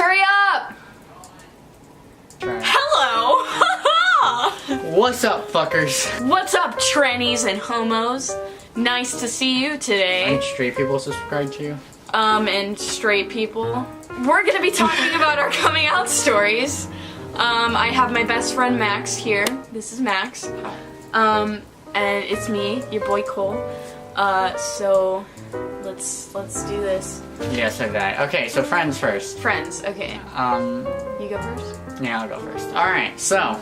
hurry up! Hello! What's up, fuckers? What's up, trannies and homos? Nice to see you today. And straight people subscribe to you? And straight people. We're gonna be talking about our coming out stories. I have my best friend Max here. This is Max. And it's me, your boy Cole. So let's do this. Yes, okay. Okay, so friends first. Friends, okay. You go first? Yeah, I'll go first. Alright, so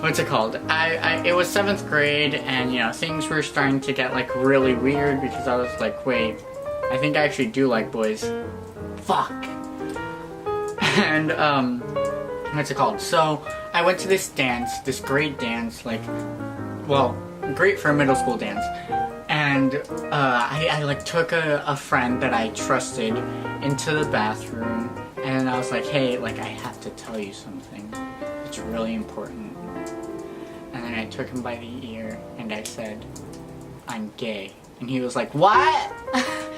what's it called? It was 7th grade, and you know, things were starting to get like really weird because I was like, wait, I think I actually do like boys. Fuck. And what's it called? So I went to this dance, this great dance, like, well, great for a middle school dance. And I like took a friend that I trusted into the bathroom, and I was like, hey, like, I have to tell you something. It's really important. And then I took him by the ear and I said, I'm gay. And he was like, what?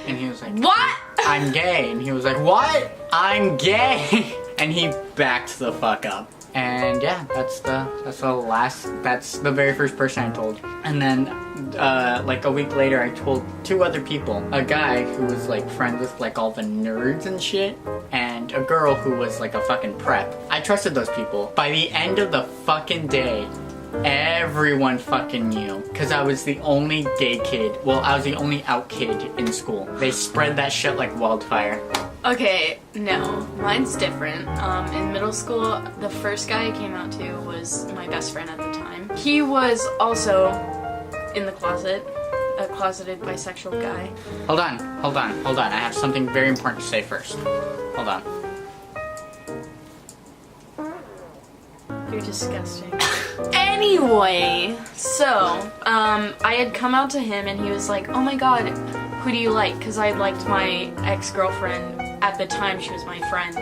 And he was like, what? I'm gay. And he was like, what? I'm gay. And he backed the fuck up. And yeah, that's the very first person I told. And then like a week later I told 2 other people. A guy who was like friends with like all the nerds and shit, and a girl who was like a fucking prep. I trusted those people. By the end of the fucking day, everyone fucking knew, because I was the only gay kid. Well, I was the only out kid in school. They spread that shit like wildfire. Okay, no, mine's different. In middle school, the first guy I came out to was my best friend at the time. He was also in the closet, a closeted bisexual guy. Hold on. I have something very important to say first. Hold on. You're disgusting. Anyway, so, I had come out to him and he was like, oh my god, who do you like? Because I liked my ex-girlfriend. At the time, she was my friend.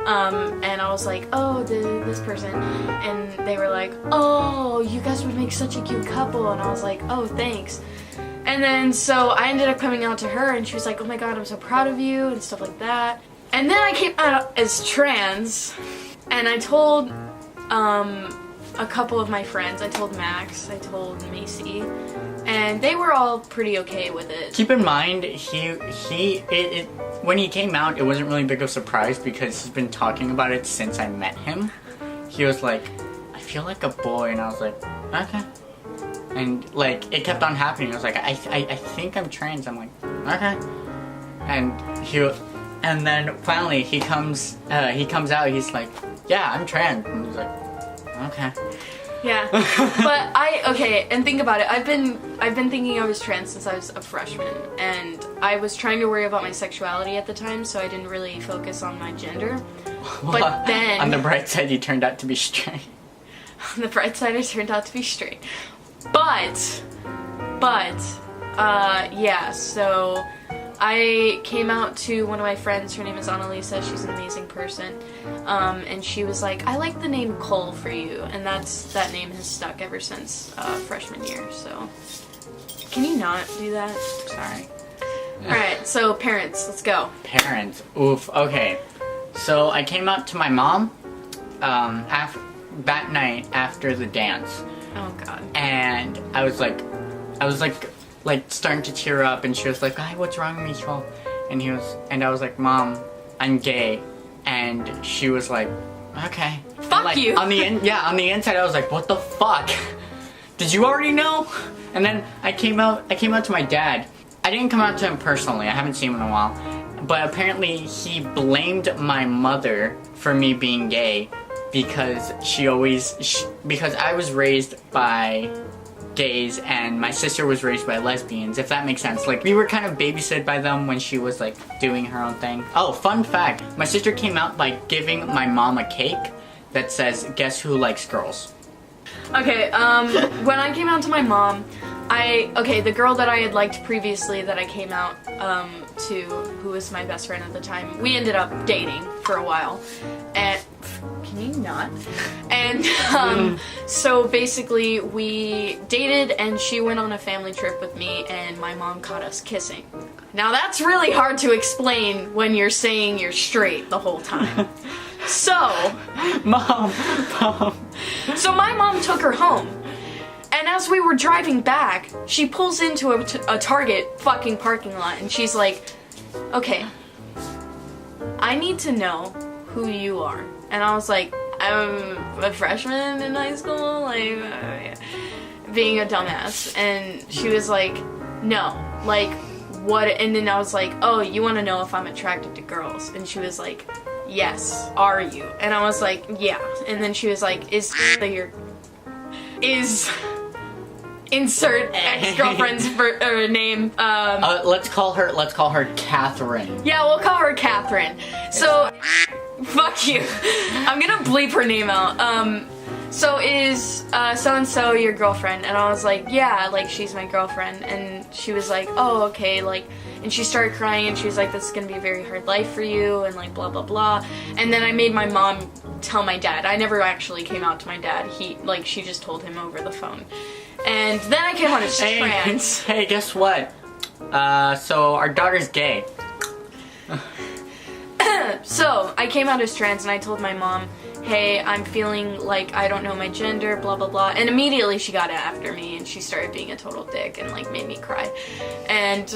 And I was like, oh, this person. And they were like, oh, you guys would make such a cute couple. And I was like, oh, thanks. And then, so I ended up coming out to her and she was like, oh my god, I'm so proud of you and stuff like that. And then I came out as trans. And I told, a couple of my friends. I told Max, I told Macy, and they were all pretty okay with it. Keep in mind, when he came out, it wasn't really big of a surprise because he's been talking about it since I met him. He was like, I feel like a boy, and I was like, okay. And like, it kept on happening. I was like, I think I'm trans. I'm like, okay. And then finally he comes out. He's like, yeah, I'm trans. And he's like, okay. Yeah, but okay, and think about it. I've been thinking I was trans since I was a freshman, and I was trying to worry about my sexuality at the time, so I didn't really focus on my gender. Well, but then, on the bright side, you turned out to be straight. On the bright side, I turned out to be straight. But yeah. So I came out to one of my friends. Her name is Annalisa. She's an amazing person. And she was like, I like the name Cole for you. And that name has stuck ever since freshman year. So can you not do that? Sorry. Alright, so parents, let's go. Parents. Oof. Okay. So I came out to my mom that night after the dance. Oh god. And I was like starting to tear up, and she was like, "Hi, what's wrong with me, Joel?" And I was like, "Mom, I'm gay." And she was like, "Okay." Fuck like, you. On the inside, I was like, "What the fuck? Did you already know?" And then I came out to my dad. I didn't come out to him personally. I haven't seen him in a while. But apparently he blamed my mother for me being gay because because I was raised by gays and my sister was raised by lesbians, if that makes sense. Like, we were kind of babysitted by them when she was like doing her own thing. Oh, fun fact, my sister came out by giving my mom a cake that says, "Guess who likes girls?" Okay, when I came out to my mom, the girl that I had liked previously that I came out to, who was my best friend at the time, we ended up dating for a while. And can Can you not? And so basically we dated and she went on a family trip with me and my mom caught us kissing. Now that's really hard to explain when you're saying you're straight the whole time. So, Mom. so my mom took her home. And as we were driving back, she pulls into a Target fucking parking lot and she's like, okay, I need to know who you are. And I was like, I'm a freshman in high school, like, being a dumbass. And she was like, no, like, what? And then I was like, oh, you want to know if I'm attracted to girls? And she was like, yes, are you? And I was like, yeah. And then she was like, is insert ex-girlfriend's name. Let's call her Catherine. Yeah, we'll call her Catherine. So, fuck you. I'm gonna bleep her name out. So is so-and-so your girlfriend? And I was like, yeah, like, she's my girlfriend. And she was like, oh, okay, like, and she started crying and she was like, this is gonna be a very hard life for you, and like, blah, blah, blah. And then I made my mom tell my dad. I never actually came out to my dad. She just told him over the phone. And then I came out as trans. Hey, guess what? So our daughter's gay. So I came out as trans and I told my mom, hey, I'm feeling like I don't know my gender, blah, blah, blah. And immediately she got after me and she started being a total dick and like made me cry. And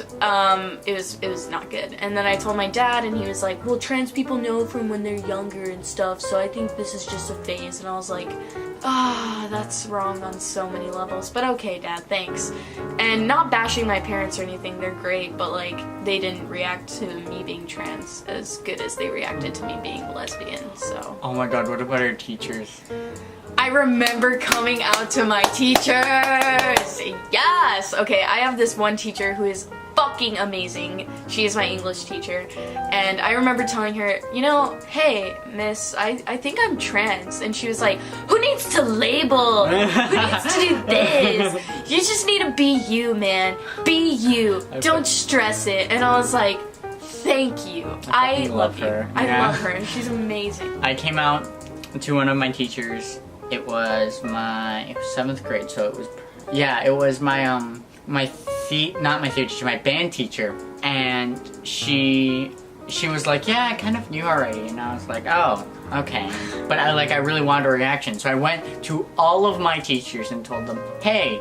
it was not good. And then I told my dad and he was like, well, trans people know from when they're younger and stuff, so I think this is just a phase. And I was like, that's wrong on so many levels. But okay, Dad, thanks. And not bashing my parents or anything, they're great, but like, they didn't react to me being trans as good as they reacted to me being lesbian, so. Oh my god, what about our teachers? I remember coming out to my teachers! Yes! Okay, I have this one teacher who is fucking amazing. She is my English teacher. And I remember telling her, you know, hey, miss, I think I'm trans. And she was like, who needs to label? Who needs to do this? You just need to be you, man. Be you. Don't stress it. And I was like, thank you. I love her. I love her. She's amazing. I came out to one of my teachers. It was 7th grade, so it was my not my theater teacher, my band teacher, and she was like, yeah, I kind of knew already, and I was like, oh, okay, but I really wanted a reaction, so I went to all of my teachers and told them, hey,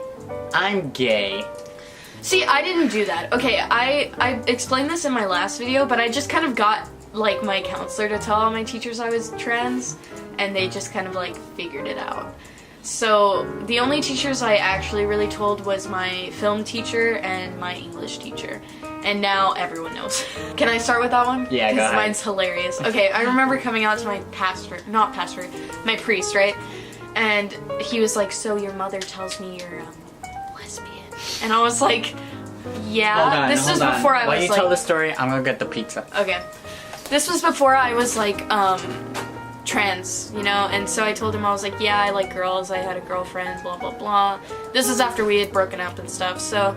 I'm gay. See, I didn't do that. Okay, I explained this in my last video, but I just kind of got like my counselor to tell all my teachers I was trans, and they just kind of like figured it out. So the only teachers I actually really told was my film teacher and my English teacher. And now everyone knows. Can I start with that one? Yeah, go ahead. Because mine's hilarious. Okay, I remember coming out to my my priest, right? And he was like, so your mother tells me you're lesbian. And I was like, yeah. This was before I was like... While you tell the story, I'm gonna get the pizza. Okay. This was before I was like, trans, you know, and so I told him, I was like, yeah, I like girls, I had a girlfriend, blah, blah, blah. This is after we had broken up and stuff, so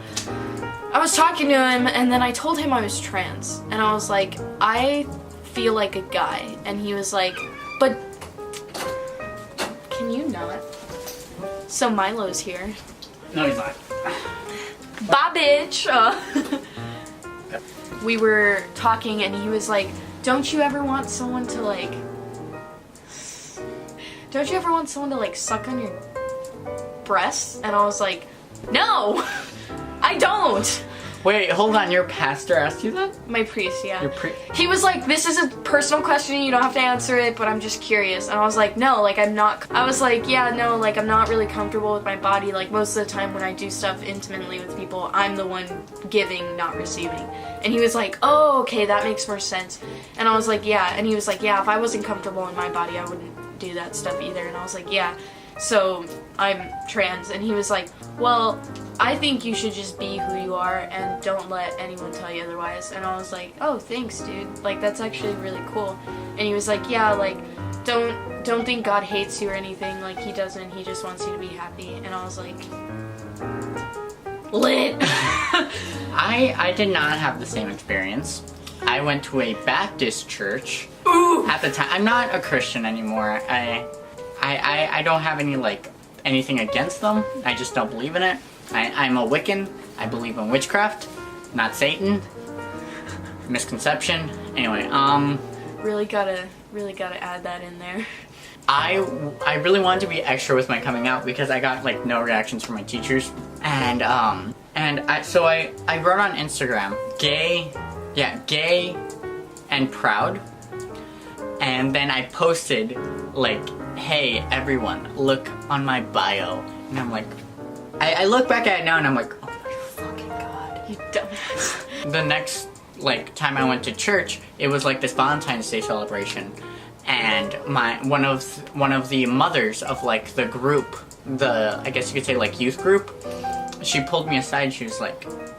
I was talking to him, and then I told him I was trans, and I was like, I feel like a guy, and he was like, but can you not? So Milo's here. No, he's not. Bye, bitch! We were talking, and he was like, don't you ever want someone to like suck on your breasts? And I was like, no, I don't. Wait, hold on, your pastor asked you that? My priest, yeah. He was like, this is a personal question, you don't have to answer it, but I'm just curious. And I was like, no, like, I was like, yeah, no, like, I'm not really comfortable with my body. Like, most of the time when I do stuff intimately with people, I'm the one giving, not receiving. And he was like, oh, okay, that makes more sense. And I was like, yeah. And he was like, yeah, if I wasn't comfortable in my body, I wouldn't do that stuff either. And I was like, yeah, so I'm trans. And he was like, well, I think you should just be who you are and don't let anyone tell you otherwise. And I was like, oh, thanks, dude. Like, that's actually really cool. And he was like, yeah, like, don't think God hates you or anything. Like, he doesn't. He just wants you to be happy. And I was like, lit. I did not have the same experience. I went to a Baptist church. Ooh. At the time, I'm not a Christian anymore. I don't have any anything against them. I just don't believe in it. I'm a Wiccan. I believe in witchcraft, not Satan. Misconception. Anyway, Really gotta add that in there. I really wanted to be extra with my coming out because I got no reactions from my teachers, and so I wrote on Instagram, gay and proud, and then I posted hey everyone, look on my bio, and I'm like, I look back at it now and I'm like, oh my fucking god, You dumbass. the next time I went to church, it was this Valentine's Day celebration, and one of the mothers of the group, I guess you could say youth group, she pulled me aside. She was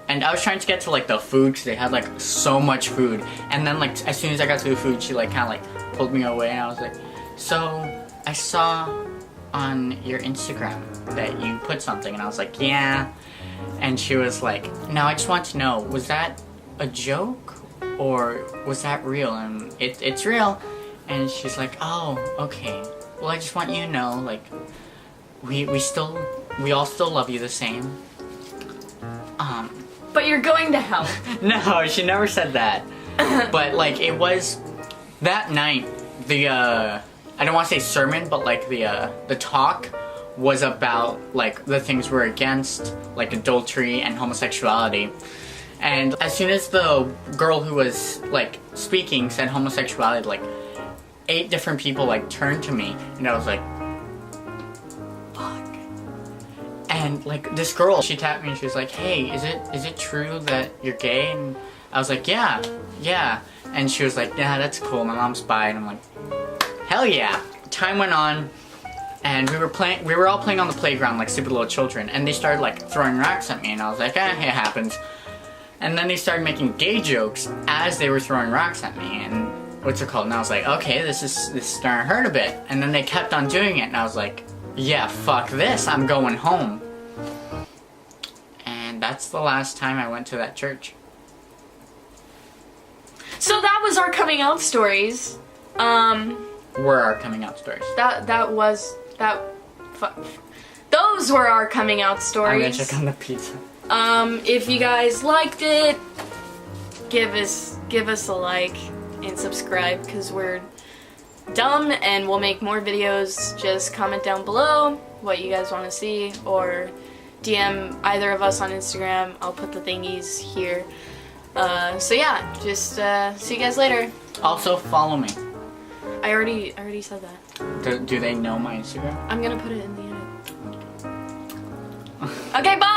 and I was trying to get to the food because they had so much food, and then as soon as I got to the food, she kind of pulled me away, and I was like, so I saw on your Instagram that you put something, and I was like, yeah, and she was like, now I just want to know, was that a joke or was that real? And it's real. And she's like, oh, okay, well, I just want you to know, we all still love you the same. But you're going to hell. No, she never said that. But it was that night, I don't want to say sermon, but the talk was about the things we're against, adultery and homosexuality. And as soon as the girl who was speaking said homosexuality, 8 different people turned to me, and I was like, fuck. And this girl, she tapped me and she was like, hey, is it true that you're gay? And I was like, yeah. And she was like, yeah, that's cool, my mom's bi. And I'm like, hell yeah. Time went on, and we were all playing on the playground like stupid little children, and they started throwing rocks at me, and I was like, it happens. And then they started making gay jokes as they were throwing rocks at me, and what's it called? And I was like, okay, this is starting to hurt a bit. And then they kept on doing it, and I was like, yeah, fuck this, I'm going home. And that's the last time I went to that church. So that was our coming out stories. Were our coming out stories. Those were our coming out stories. I'm gonna check on the pizza. If you guys liked it, give us a like and subscribe, because we're dumb and we'll make more videos. Just comment down below what you guys want to see, or DM either of us on Instagram. I'll put the thingies here. So yeah, just see you guys later. Also follow me. I already said that. Do they know my Instagram? I'm gonna put it in the edit. Okay, bye!